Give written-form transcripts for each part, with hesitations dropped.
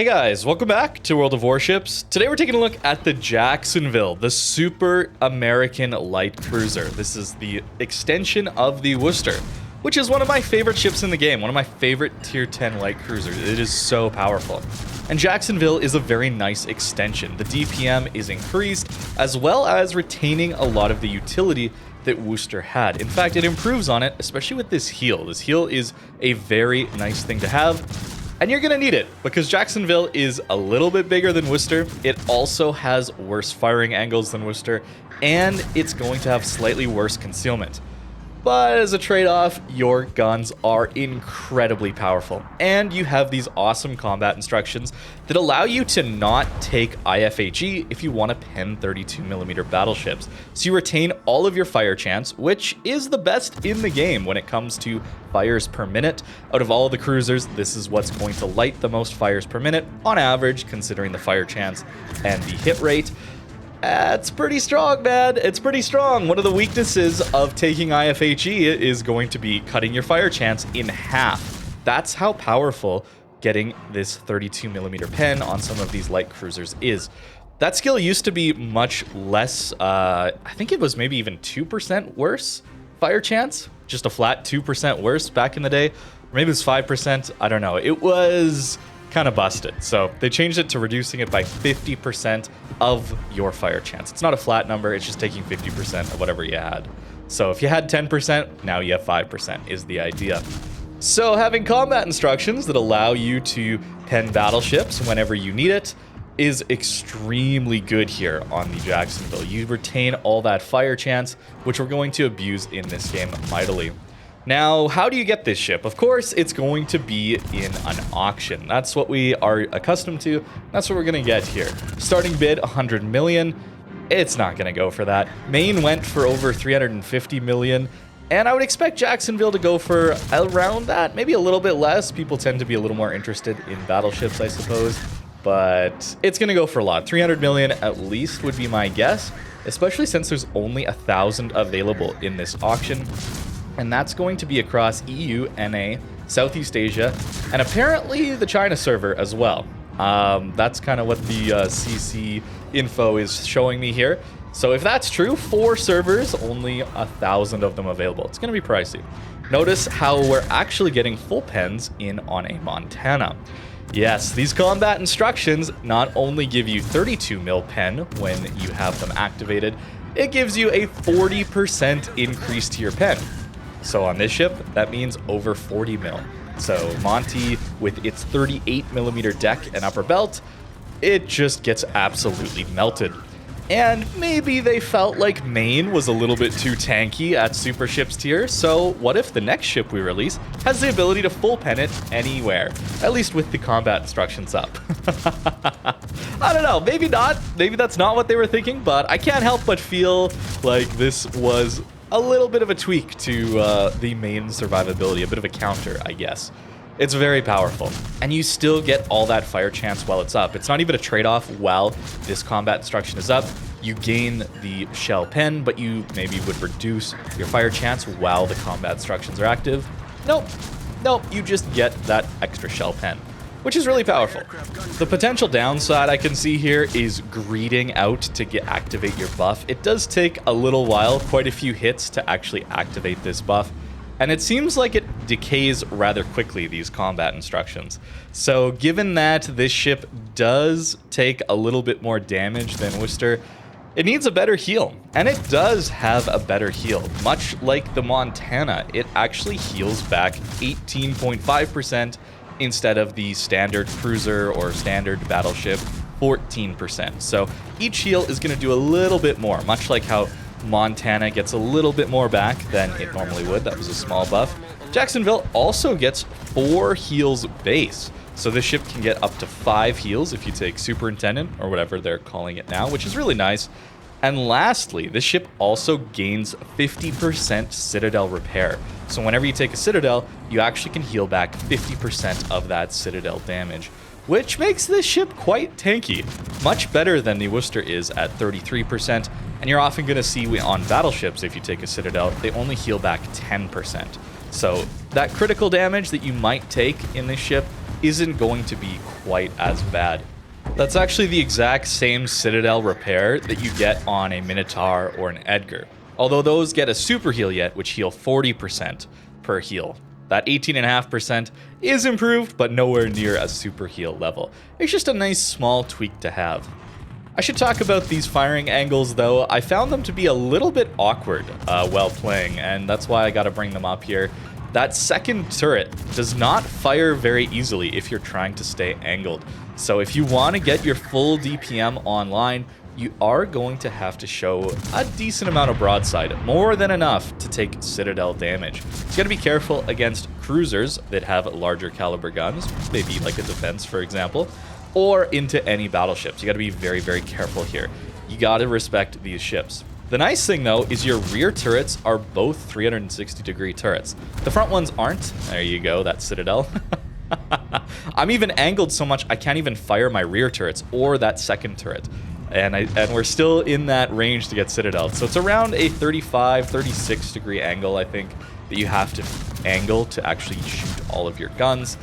Hey guys, welcome back to World of Warships. Today we're taking a look at the Jacksonville, the super American light cruiser. This is the extension of the Worcester, which is one of my favorite ships in the game, one of my favorite tier 10 light cruisers. It is so powerful. And Jacksonville is a very nice extension. The DPM is increased, as well as retaining a lot of the utility that Worcester had. In fact, it improves on it, especially with this heel. This heel is a very nice thing to have. And you're going to need it, because Jacksonville is a little bit bigger than Worcester. It also has worse firing angles than Worcester, and it's going to have slightly worse concealment. But as a trade-off, your guns are incredibly powerful, and you have these awesome combat instructions that allow you to not take IFHE if you want to pen 32mm battleships. So you retain all of your fire chance, which is the best in the game when it comes to fires per minute. Out of all the cruisers, this is what's going to light the most fires per minute on average, considering the fire chance and the hit rate. It's pretty strong, man. It's pretty strong. One of the weaknesses of taking IFHE is going to be cutting your fire chance in half. That's how powerful getting this 32mm pen on some of these light cruisers is. That skill used to be much less, I think it was maybe even 2% worse fire chance. Just a flat 2% worse back in the day. Or maybe it was 5%. I don't know. It was kind of busted. So they changed it to reducing it by 50% of your fire chance. It's not a flat number, it's just taking 50% of whatever you had. So if you had 10%, now you have 5% is the idea. So having combat instructions that allow you to pen battleships whenever you need it is extremely good here on the Jacksonville. You retain all that fire chance, which we're going to abuse in this game mightily. Now, how do you get this ship? Of course, it's going to be in an auction. That's what we are accustomed to. That's what we're going to get here. Starting bid, 100 million. It's not going to go for that. Maine went for over 350 million. And I would expect Jacksonville to go for around that, maybe a little bit less. People tend to be a little more interested in battleships, I suppose. But it's going to go for a lot. 300 million at least would be my guess, especially since there's only 1,000 available in this auction. And that's going to be across EU, NA, Southeast Asia, and apparently the China server as well. That's kind of what the CC info is showing me here. So if that's true, 4 servers, only 1,000 of them available. It's going to be pricey. Notice how we're actually getting full pens in on a Montana. Yes, these combat instructions not only give you 32mm pen when you have them activated, it gives you a 40% increase to your pen. So on this ship, that means over 40mm. So Monty, with its 38mm deck and upper belt, it just gets absolutely melted. And maybe they felt like Maine was a little bit too tanky at Super Ships tier, so what if the next ship we release has the ability to full pen it anywhere? At least with the combat instructions up. I don't know, maybe not. Maybe that's not what they were thinking, but I can't help but feel like this was a little bit of a tweak to the main survivability, a bit of a counter, I guess. It's very powerful, and you still get all that fire chance while it's up. It's not even a trade-off while this combat instruction is up. You gain the shell pen, but you maybe would reduce your fire chance while the combat instructions are active. Nope, you just get that extra shell pen, which is really powerful. The potential downside I can see here is greeting out to activate your buff. It does take a little while, quite a few hits to actually activate this buff. And it seems like it decays rather quickly, these combat instructions. So given that this ship does take a little bit more damage than Worcester, it needs a better heal. And it does have a better heal. Much like the Montana, it actually heals back 18.5% instead of the standard cruiser or standard battleship 14%. So each heal is going to do a little bit more, much like how Montana gets a little bit more back than it normally would. That was a small buff. Jacksonville also gets 4 heals base. So this ship can get up to 5 heals if you take Superintendent, or whatever they're calling it now, which is really nice. And lastly, this ship also gains 50% Citadel repair. So whenever you take a Citadel, you actually can heal back 50% of that Citadel damage, which makes this ship quite tanky. Much better than the Worcester is at 33%. And you're often going to see on battleships, if you take a Citadel, they only heal back 10%. So that critical damage that you might take in this ship isn't going to be quite as bad. That's actually the exact same Citadel repair that you get on a Minotaur or an Edgar. Although those get a super heal yet, which heal 40% per heal. That 18.5% is improved, but nowhere near a super heal level. It's just a nice small tweak to have. I should talk about these firing angles though. I found them to be a little bit awkward while playing, and that's why I gotta bring them up here. That second turret does not fire very easily if you're trying to stay angled. So if you want to get your full DPM online, you are going to have to show a decent amount of broadside, more than enough to take Citadel damage. You gotta be careful against cruisers that have larger caliber guns, maybe like a defense for example, or into any battleships. You gotta be very, very careful here. You gotta respect these ships. The nice thing though is your rear turrets are both 360-degree turrets. The front ones aren't. There you go, that's Citadel. I'm even angled so much I can't even fire my rear turrets or that second turret. And we're still in that range to get Citadel. So it's around a 35, 36 degree angle, I think, that you have to angle to actually shoot all of your guns.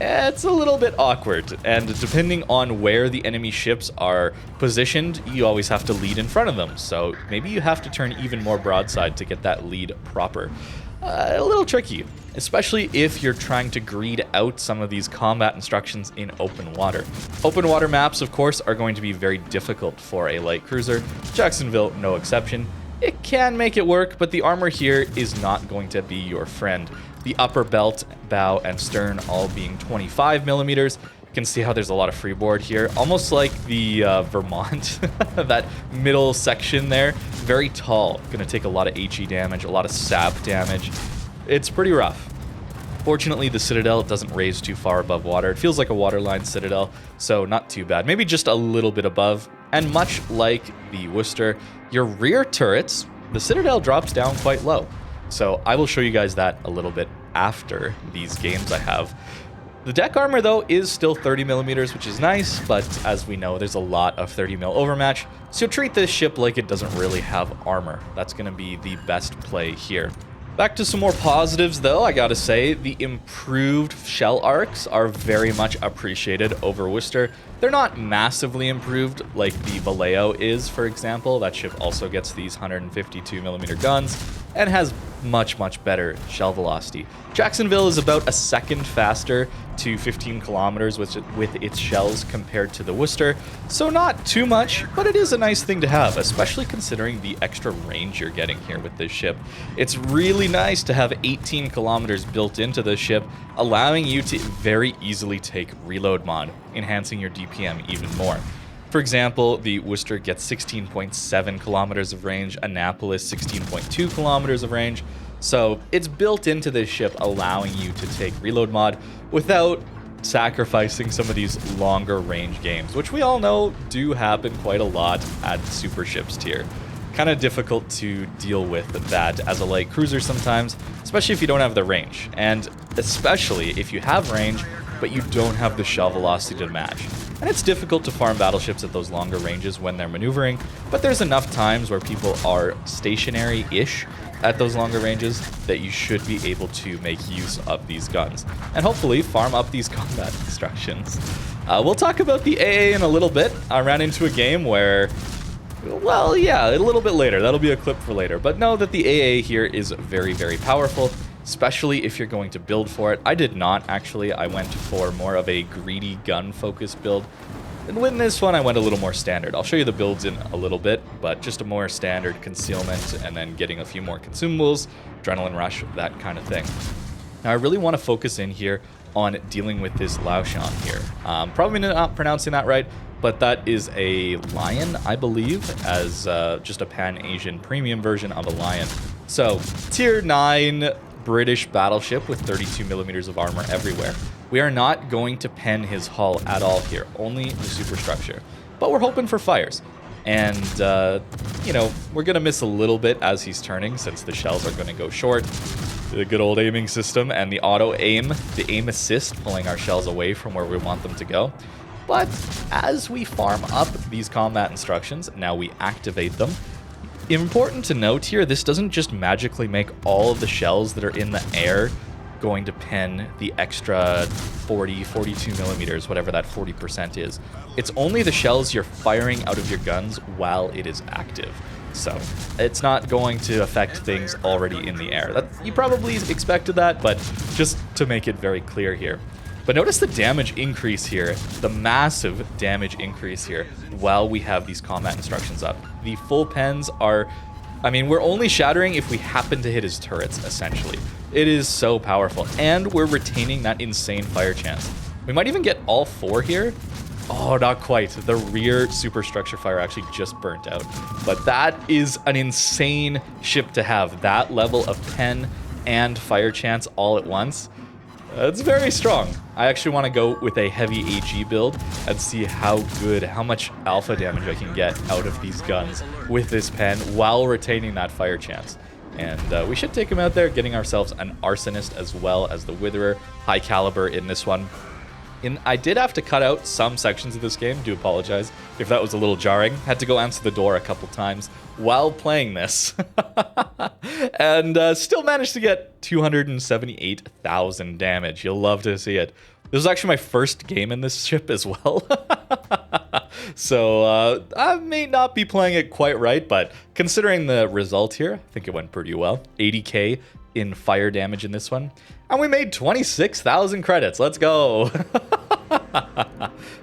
It's a little bit awkward, and depending on where the enemy ships are positioned, you always have to lead in front of them. So maybe you have to turn even more broadside to get that lead proper. A little tricky, especially if you're trying to greed out some of these combat instructions in open water. Open water maps, of course, are going to be very difficult for a light cruiser. Jacksonville, no exception. It can make it work, but the armor here is not going to be your friend. The upper belt, bow, and stern all being 25 millimeters. You can see how there's a lot of freeboard here, almost like the Vermont, that middle section there. Very tall, gonna take a lot of HE damage, a lot of sap damage. It's pretty rough. Fortunately, the Citadel doesn't raise too far above water. It feels like a waterline Citadel, so not too bad. Maybe just a little bit above. And much like the Worcester, your rear turrets, the Citadel drops down quite low. So I will show you guys that a little bit after these games I have. The deck armor, though, is still 30 millimeters, which is nice, but as we know, there's a lot of 30 mil overmatch, so treat this ship like it doesn't really have armor. That's going to be the best play here. Back to some more positives, though, I gotta say, the improved shell arcs are very much appreciated over Worcester. They're not massively improved like the Vallejo is, for example. That ship also gets these 152mm guns and has much, much better shell velocity. Jacksonville is about a second faster to 15 kilometers with its shells compared to the Worcester, so not too much, but it is a nice thing to have, especially considering the extra range you're getting here with this ship. It's really nice to have 18 kilometers built into the ship, allowing you to very easily take reload mod, enhancing your DPM even more. For example, the Worcester gets 16.7 kilometers of range, Annapolis 16.2 kilometers of range, so it's built into this ship, allowing you to take reload mod without sacrificing some of these longer range games, which we all know do happen quite a lot at super ships tier. Kind of difficult to deal with that as a light cruiser sometimes, especially if you don't have the range, and especially if you have range but you don't have the shell velocity to match. And it's difficult to farm battleships at those longer ranges when they're maneuvering, but there's enough times where people are stationary-ish at those longer ranges that you should be able to make use of these guns, and hopefully farm up these combat instructions. We'll talk about the AA in a little bit. I ran into a game where, well, yeah, a little bit later. That'll be a clip for later, but know that the AA here is very, very powerful, especially if you're going to build for it. I did not, actually. I went for more of a greedy gun-focused build. And with this one, I went a little more standard. I'll show you the builds in a little bit, but just a more standard concealment and then getting a few more consumables, adrenaline rush, that kind of thing. Now, I really want to focus in here on dealing with this Laoshan here. Probably not pronouncing that right, but that is a Lion, I believe, as just a Pan-Asian premium version of a Lion. So, tier 9 British battleship with 32 millimeters of armor everywhere. We are not going to pen his hull at all here, only the superstructure. But we're hoping for fires. And, you know, we're going to miss a little bit as he's turning, since the shells are going to go short. The good old aiming system and the auto aim, the aim assist, pulling our shells away from where we want them to go. But as we farm up these combat instructions, now we activate them. Important to note here, this doesn't just magically make all of the shells that are in the air going to pen the extra 40, 42 millimeters, whatever that 40% is. It's only the shells you're firing out of your guns while it is active. So it's not going to affect things already in the air. You probably expected that, but just to make it very clear here. But notice the damage increase here, the massive damage increase here while we have these combat instructions up. The full pens are, I mean, we're only shattering if we happen to hit his turrets, essentially. It is so powerful, and we're retaining that insane fire chance. We might even get all 4 here. Oh, not quite. The rear superstructure fire actually just burnt out. But that is an insane ship to have. That level of pen and fire chance all at once. It's very strong. I actually want to go with a heavy AG build and see how much alpha damage I can get out of these guns with this pen while retaining that fire chance. And we should take him out there, getting ourselves an arsonist as well as the witherer, high caliber in this one. I did have to cut out some sections of this game, do apologize if that was a little jarring. Had to go answer the door a couple times while playing this. And still managed to get 278,000 damage. You'll love to see it. This was actually my first game in this ship as well. So I may not be playing it quite right, but considering the result here, I think it went pretty well. 80k in fire damage in this one. And we made 26,000 credits. Let's go.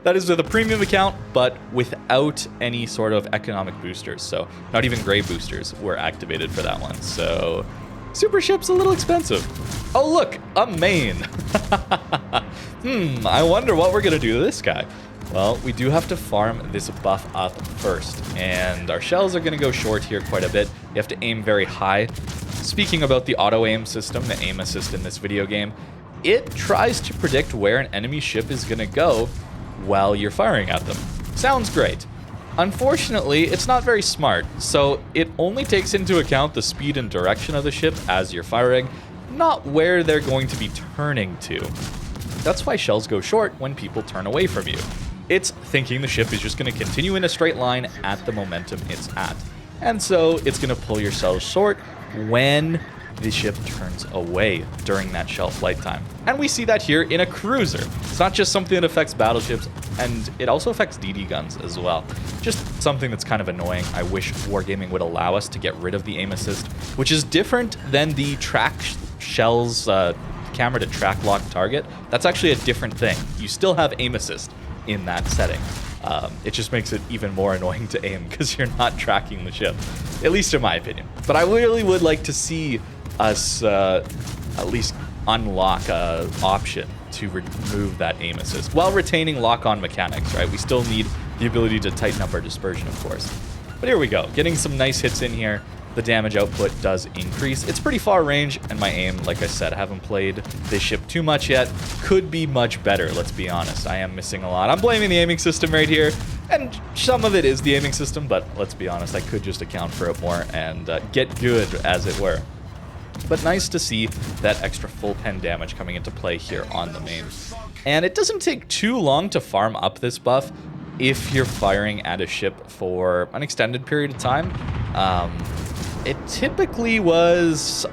That is with a premium account, but without any sort of economic boosters. So not even gray boosters were activated for that one. So super ship's a little expensive. Oh, look, a main. I wonder what we're going to do to this guy. Well, we do have to farm this buff up first, and our shells are going to go short here quite a bit. You have to aim very high. Speaking about the auto-aim system, the aim assist in this video game, it tries to predict where an enemy ship is going to go while you're firing at them. Sounds great. Unfortunately, it's not very smart, so it only takes into account the speed and direction of the ship as you're firing, not where they're going to be turning to. That's why shells go short when people turn away from you. It's thinking the ship is just going to continue in a straight line at the momentum it's at. And so it's going to pull your shells short when the ship turns away during that shell flight time. And we see that here in a cruiser. It's not just something that affects battleships, and it also affects DD guns as well. Just something that's kind of annoying. I wish Wargaming would allow us to get rid of the aim assist, which is different than the track shells camera to track lock target. That's actually a different thing. You still have aim assist in that setting. It just makes it even more annoying to aim because you're not tracking the ship, at least in my opinion. But I really would like to see us at least unlock an option to remove that aim assist while retaining lock-on mechanics, right? We still need the ability to tighten up our dispersion, of course. But here we go, getting some nice hits in here. The damage output does increase. It's pretty far range, and my aim, like I said, I haven't played this ship too much yet. Could be much better, let's be honest. I am missing a lot. I'm blaming the aiming system right here, and some of it is the aiming system, but let's be honest, I could just account for it more and get good, as it were. But nice to see that extra full pen damage coming into play here on the main. And it doesn't take too long to farm up this buff if you're firing at a ship for an extended period of time. It typically was,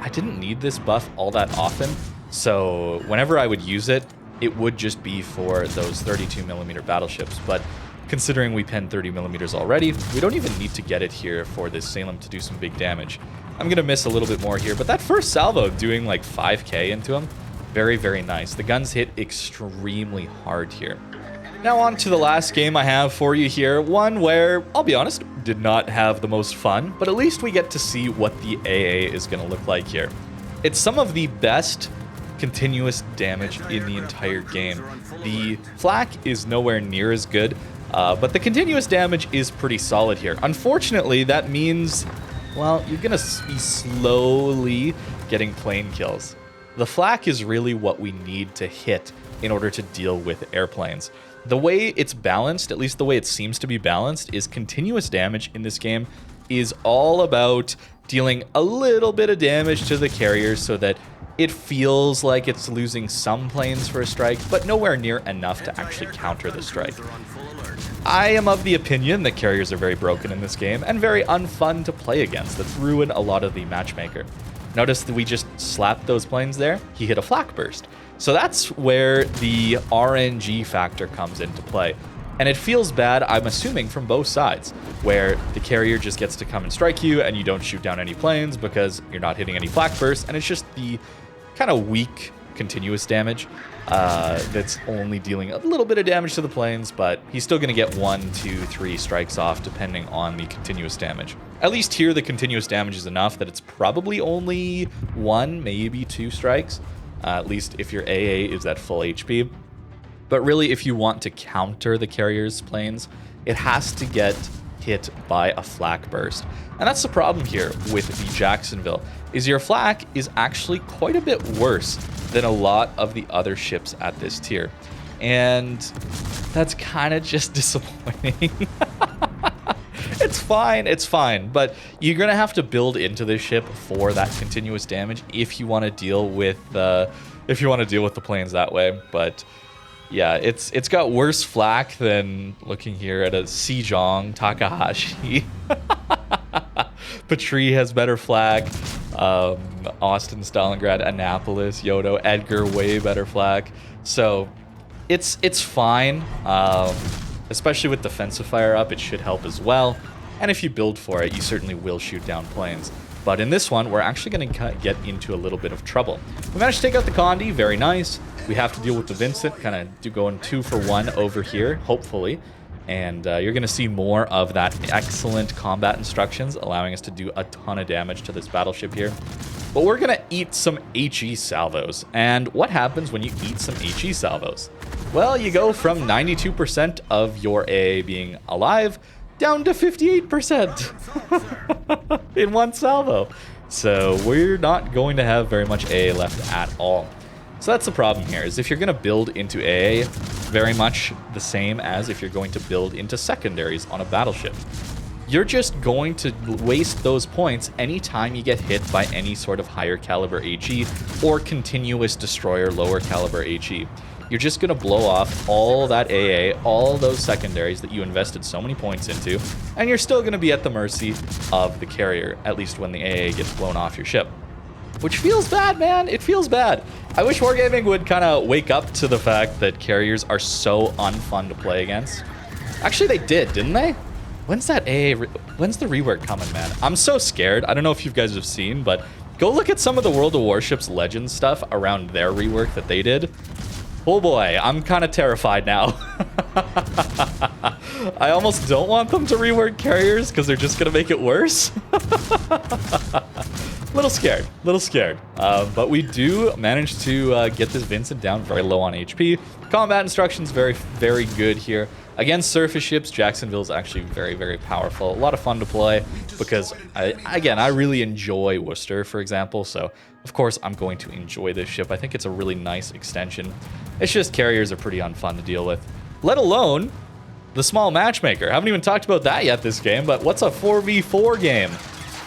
I didn't need this buff all that often, so whenever I would use it, it would just be for those 32mm battleships. But considering we penned 30mm already, we don't even need to get it here for this Salem to do some big damage. I'm going to miss a little bit more here, but that first salvo doing like 5k into him, very, very nice. The guns hit extremely hard here. Now on to the last game I have for you here, one where, I'll be honest, did not have the most fun, but at least we get to see what the AA is going to look like here. It's some of the best continuous damage in the entire game. The flak is nowhere near as good, but the continuous damage is pretty solid here. Unfortunately, that means, well, you're going to be slowly getting plane kills. The flak is really what we need to hit in order to deal with airplanes. The way it's balanced, at least the way it seems to be balanced, is continuous damage in this game is all about dealing a little bit of damage to the carriers so that it feels like it's losing some planes for a strike, but nowhere near enough to actually counter the strike. I am of the opinion that carriers are very broken in this game and very unfun to play against, that ruin a lot of the matchmaker. Notice that we just slapped those planes there. He hit a flak burst. So that's where the RNG factor comes into play. And it feels bad, I'm assuming, from both sides, where the carrier just gets to come and strike you and you don't shoot down any planes because you're not hitting any flak bursts, and it's just the kind of weak continuous damage that's only dealing a little bit of damage to the planes, but he's still going to get 1, 2, 3 strikes off depending on the continuous damage. At least here the continuous damage is enough that it's probably only 1, maybe 2 strikes, at least if your AA is at full HP. But really, if you want to counter the carrier's planes, it has to get hit by a flak burst. And that's the problem here with the Jacksonville, is your flak is actually quite a bit worse than a lot of the other ships at this tier. And that's kind of just disappointing. It's fine, but you're gonna have to build into this ship for that continuous damage if you want to deal with the planes that way. But yeah, it's got worse flak than looking here at a Sejong, Takahashi. Petrie has better flak. Austin, Stalingrad, Annapolis, Yodo, Edgar, way better flak. So it's fine. Especially with defensive fire up, it should help as well. And if you build for it, you certainly will shoot down planes. But in this one, we're actually going to get into a little bit of trouble. We managed to take out the Conde, very nice. We have to deal with the Vincent, kind of going 2 for 1 over here, hopefully. And you're going to see more of that excellent combat instructions, allowing us to do a ton of damage to this battleship here. But we're going to eat some HE salvos. And what happens when you eat some HE salvos? Well, you go from 92% of your AA being alive down to 58% in one salvo. So we're not going to have very much AA left at all. So that's the problem here, is if you're going to build into AA, very much the same as if you're going to build into secondaries on a battleship. You're just going to waste those points anytime you get hit by any sort of higher caliber HE or continuous destroyer lower caliber HE. You're just going to blow off all that AA, all those secondaries that you invested so many points into, and you're still going to be at the mercy of the carrier, at least when the AA gets blown off your ship. Which feels bad, man. It feels bad. I wish Wargaming would kind of wake up to the fact that carriers are so unfun to play against. Actually, they did, didn't they? When's that AA? When's the rework coming, man? I'm so scared. I don't know if you guys have seen, but go look at some of the World of Warships Legends stuff around their rework that they did. Oh boy, I'm kind of terrified now. I almost don't want them to rework carriers because they're just going to make it worse. Little scared. But we do manage to get this Vincent down very low on HP. Combat instructions very, very good here. Against surface ships, Jacksonville is actually very, very powerful. A lot of fun to play because, I really enjoy Worcester, for example. So, of course, I'm going to enjoy this ship. I think it's a really nice extension. It's just carriers are pretty unfun to deal with. Let alone the small matchmaker. Haven't even talked about that yet this game, but what's a 4v4 game?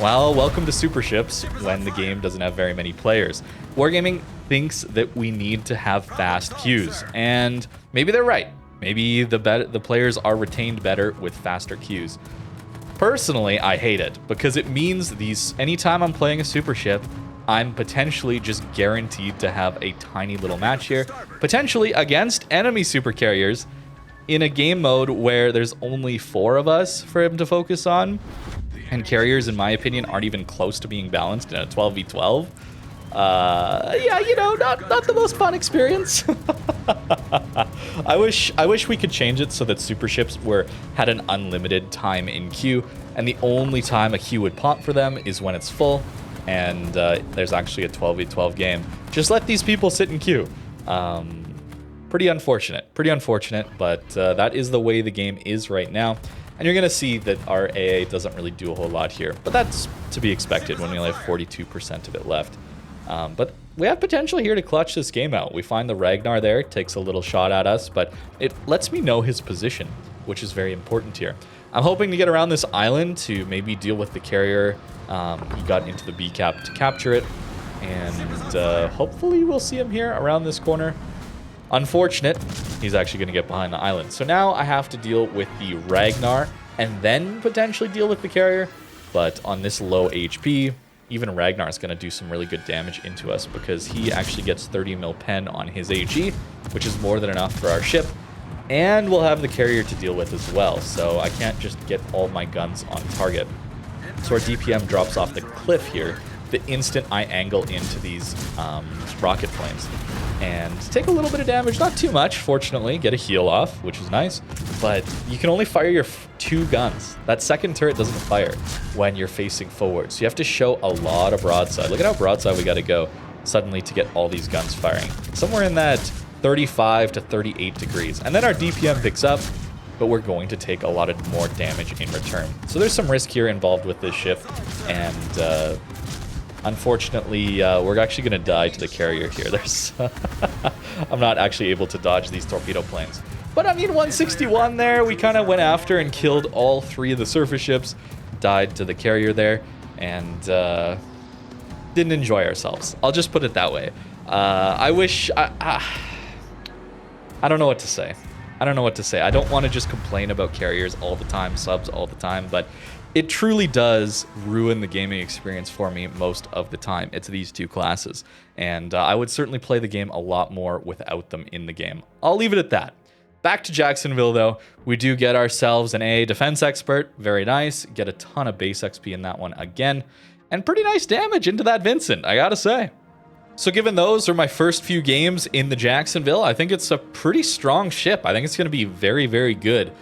Well, welcome to super ships when the game doesn't have very many players. Wargaming thinks that we need to have fast queues, and maybe they're right. Maybe the players are retained better with faster queues. Personally, I hate it because it means anytime I'm playing a super ship, I'm potentially just guaranteed to have a tiny little match here, potentially against enemy super carriers in a game mode where there's only 4 of us for him to focus on. And carriers, in my opinion, aren't even close to being balanced in a 12v12. Yeah, not the most fun experience. I wish we could change it so that super ships had an unlimited time in queue, and the only time a queue would pop for them is when it's full, and there's actually a 12v12 game. Just let these people sit in queue. Pretty unfortunate, but that is the way the game is right now. And you're going to see that our AA doesn't really do a whole lot here. But that's to be expected when we only have 42% of it left. But we have potential here to clutch this game out. We find the Ragnar there, takes a little shot at us, but it lets me know his position, which is very important here. I'm hoping to get around this island to maybe deal with the carrier. He got into the B cap to capture it. And hopefully we'll see him here around this corner. Unfortunate, he's actually going to get behind the island. So now I have to deal with the Ragnar and then potentially deal with the carrier. But on this low HP, even Ragnar is going to do some really good damage into us because he actually gets 30 mil pen on his AG, which is more than enough for our ship. And we'll have the carrier to deal with as well, so I can't just get all my guns on target. So our DPM drops off the cliff here the instant I angle into these rocket planes. And take a little bit of damage, not too much, fortunately. Get a heal off, which is nice. But you can only fire your 2 guns. That second turret doesn't fire when you're facing forward. So you have to show a lot of broadside. Look at how broadside we got to go suddenly to get all these guns firing. Somewhere in that 35 to 38 degrees. And then our DPM picks up, but we're going to take a lot of more damage in return. So there's some risk here involved with this ship. And unfortunately, we're actually going to die to the carrier here. There's I'm not actually able to dodge these torpedo planes. But I mean, 161 there, we kind of went after and killed all 3 of the surface ships, died to the carrier there, and didn't enjoy ourselves. I'll just put it that way. I wish... I don't know what to say. I don't know what to say. I don't want to just complain about carriers all the time, subs all the time, but it truly does ruin the gaming experience for me most of the time. It's these 2 classes. And I would certainly play the game a lot more without them in the game. I'll leave it at that. Back to Jacksonville, though. We do get ourselves an AA defense expert. Very nice. Get a ton of base XP in that one again. And pretty nice damage into that Vincent, I gotta say. So given those are my first few games in the Jacksonville, I think it's a pretty strong ship. I think it's going to be very, very good.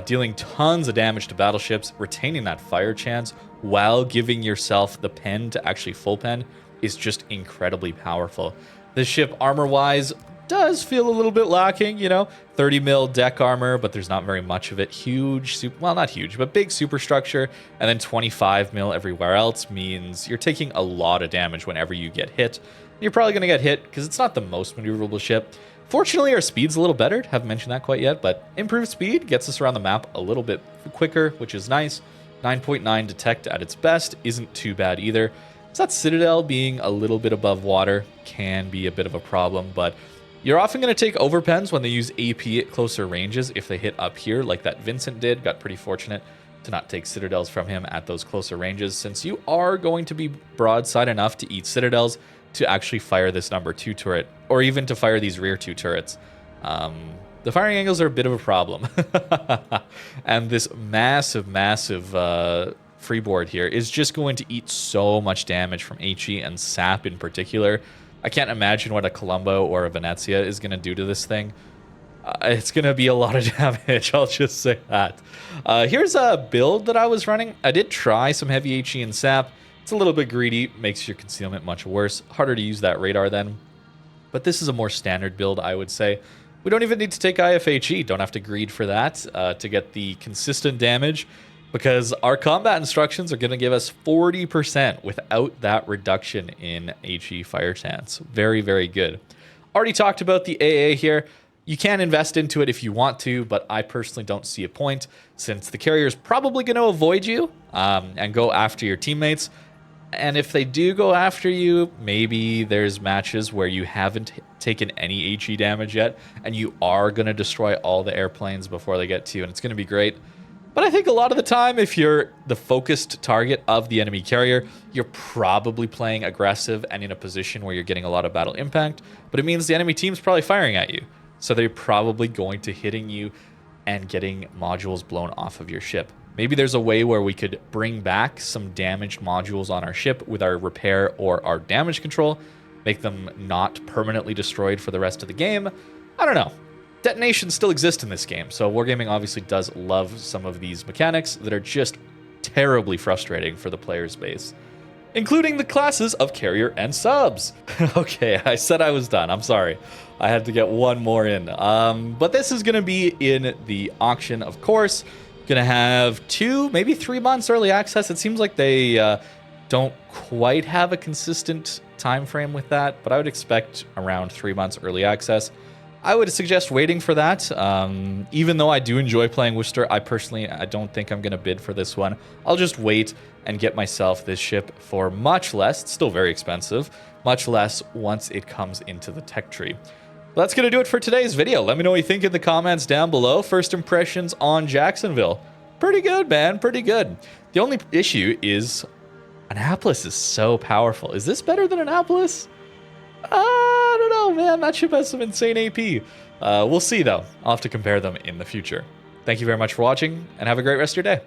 Dealing tons of damage to battleships, retaining that fire chance while giving yourself the pen to actually full pen is just incredibly powerful. This ship, armor-wise, does feel a little bit lacking, you know, 30 mil deck armor, but there's not very much of it. Huge, well, not huge, but big superstructure, and then 25 mil everywhere else means you're taking a lot of damage whenever you get hit. You're probably going to get hit because it's not the most maneuverable ship. Fortunately, our speed's a little better. Haven't mentioned that quite yet, but improved speed gets us around the map a little bit quicker, which is nice. 9.9 detect at its best isn't too bad either. So that Citadel being a little bit above water can be a bit of a problem, but you're often going to take overpens when they use AP at closer ranges if they hit up here like that Vincent did. Got pretty fortunate to not take Citadels from him at those closer ranges, since you are going to be broadside enough to eat Citadels to actually fire this number 2 turret, or even to fire these rear 2 turrets. The firing angles are a bit of a problem. And this massive, massive freeboard here is just going to eat so much damage from HE and SAP in particular. I can't imagine what a Colombo or a Venezia is going to do to this thing. It's going to be a lot of damage, I'll just say that. Here's a build that I was running. I did try some heavy HE and SAP. It's a little bit greedy, makes your concealment much worse. Harder to use that radar then. But this is a more standard build, I would say. We don't even need to take IFHE, don't have to greed for that to get the consistent damage, because our combat instructions are going to give us 40% without that reduction in HE fire chance. Very, very good. Already talked about the AA here. You can invest into it if you want to, but I personally don't see a point, since the carrier is probably going to avoid you and go after your teammates. And if they do go after you, maybe there's matches where you haven't taken any HE damage yet, and you are going to destroy all the airplanes before they get to you, and it's going to be great. But I think a lot of the time, if you're the focused target of the enemy carrier, you're probably playing aggressive and in a position where you're getting a lot of battle impact, but it means the enemy team's probably firing at you. So they're probably going to hitting you and getting modules blown off of your ship. Maybe there's a way where we could bring back some damaged modules on our ship with our repair or our damage control, make them not permanently destroyed for the rest of the game. I don't know. Detonations still exist in this game, so Wargaming obviously does love some of these mechanics that are just terribly frustrating for the player's base, including the classes of carrier and subs. Okay, I said I was done. I'm sorry. I had to get one more in. But this is going to be in the auction, of course. Gonna have 2, maybe 3 months early access. It seems like they don't quite have a consistent time frame with that, but I would expect around 3 months early access. I would suggest waiting for that. Even though I do enjoy playing Worcester, I don't think I'm gonna bid for this one. I'll just wait and get myself this ship for much less. It's still very expensive, much less once it comes into the tech tree. That's going to do it for today's video. Let me know what you think in the comments down below. First impressions on Jacksonville. Pretty good, man. Pretty good. The only issue is Annapolis is so powerful. Is this better than Annapolis? I don't know, man. That ship has some insane AP. We'll see, though. I'll have to compare them in the future. Thank you very much for watching, and have a great rest of your day.